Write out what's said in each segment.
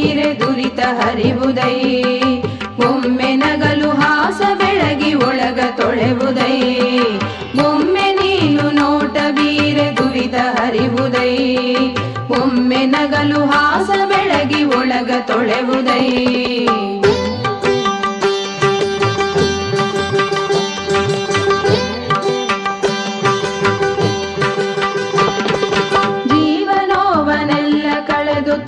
ಬೀರೆ ದುರಿತ ಹರಿವುದೈ ಒಮ್ಮೆ ನಗಲು ಹಾಸ ಬೆಳಗಿ ಒಳಗ ತೊಳೆವುದೈ ಒಮ್ಮೆ ನೀನು ನೋಟ ಬೀರೆ ದುರಿತ ಹರಿವುದೈ ಒಮ್ಮೆ ನಗಲು ಹಾಸ ಬೆಳಗಿ ಒಳಗ ತೊಳೆವುದೈ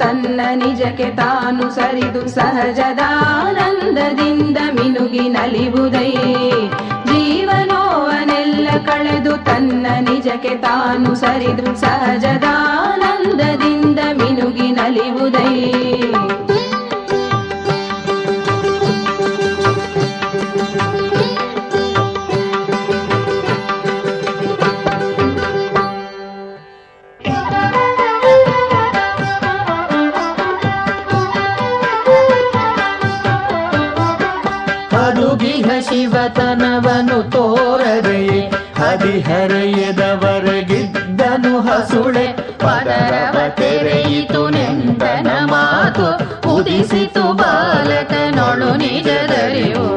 ತನ್ನ ನಿಜಕ್ಕೆ ತಾನು ಸರಿದು ಸಹಜದಾನಂದದಿಂದ ಮಿನುಗಿ ನಲಿವುದೈ ಜೀವನೋವನೆಲ್ಲ ಕಳೆದು ತನ್ನ ನಿಜಕ್ಕೆ ತಾನು ಸರಿದು ಸಹಜದಾನಂದದಿಂದ ಮಿನುಗಿ ನಲಿವುದೈ ಶಿವತನವನು ತೋರದೆ ಹದಿಹರೆಯದವರೆಗಿದ್ದನು ಹಸುಳೆ ಪದರವ ತೆರೆಯಿತು ನೆಂದನ ಮಾತು ಉದಿಸಿತು ಬಾಲಕನೊಳು ನಿಜದರಿವು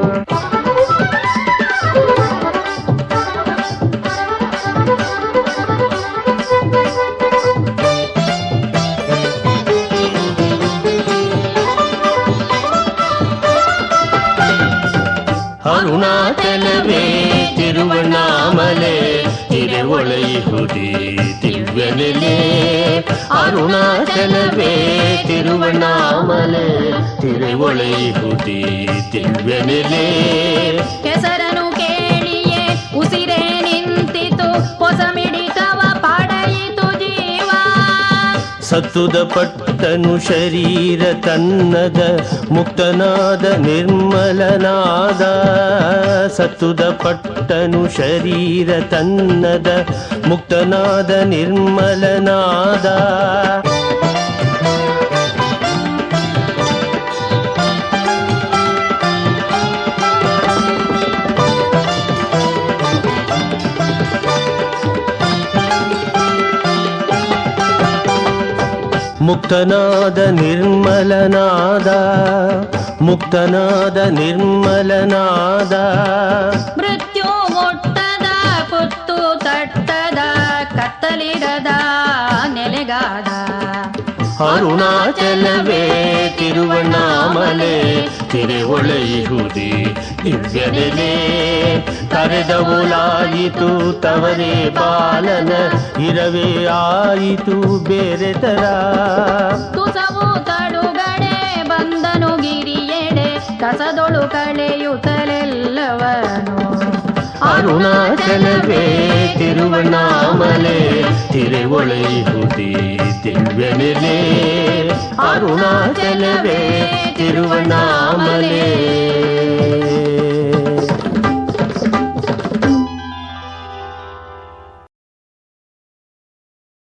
ಅರುಣಾಚಲವೇ ತಿರುವಣ್ಣಾಮಲೆ ತಿರುವೊಳೆಯುವುದೇ ದಿವ್ಯನೆಲೆ ಅರುಣಾಚಲವೇ ತಿರುವಣ್ಣಾಮಲೆ ತಿರುವೊಳೆಯುವುದೇ ದಿವ್ಯನೆಲೆ ಹೆಸರನು ಕೇಳಿಯೇ ಉಸಿರೇ ನಿಂತಿತು ಹೊಸ ಮಿಡಿತವ ಪಡೆಯಿತು ಜೀವ ಸತ್ತುದ ಪಟ್ಟನು ಶರೀರ ತನ್ನದ ಮುಕ್ತನಾದ ನಿರ್ಮಲನಾದ ಸತ್ತುದ ಪಟ್ಟನು ಶರೀರ ತನ್ನದ ಮುಕ್ತನಾದ ನಿರ್ಮಲನಾದ ಮುಕ್ತನಾದ ನಿರ್ಮಲನಾದ ಮುಕ್ತನಾದ ನಿರ್ಮಲನಾದ ಮೃತ್ಯು ಮುಟ್ಟದ ಕುತ್ತು ತಟ್ಟದ ಕತ್ತಲಿಡದ ನೆಲೆಗಾದ ಅರುಣಾಚಲವೇ ತಿರುವಣ್ಣಾಮಲೆ ತಿರುವೊಳೆಯುವುದೇ ದಿವ್ಯನೆಲೆ ಕರೆದವುಲಾಯಿತು ತವರೇ ಬಾಲನ ಇರವೇ ಆಯಿತು ಬೇರೆ ತರ ತುಸವು ತಡುಗಡೆ ಬಂದನು ಗಿರಿಯೆಡೆ ಕಸದೊಳು ಕಳೆಯುತ್ತಲೆಲ್ಲವನು ಅರುಣಾಚಲವೇ ತಿರುವಣ್ಣಾಮಲೆ ತಿರುವೊಳೆಯುವುದೇ ದಿವ್ಯನೆಲೆ ಅರುಣಾಚಲವೇ ತಿರುವಣ್ಣಾಮಲೆ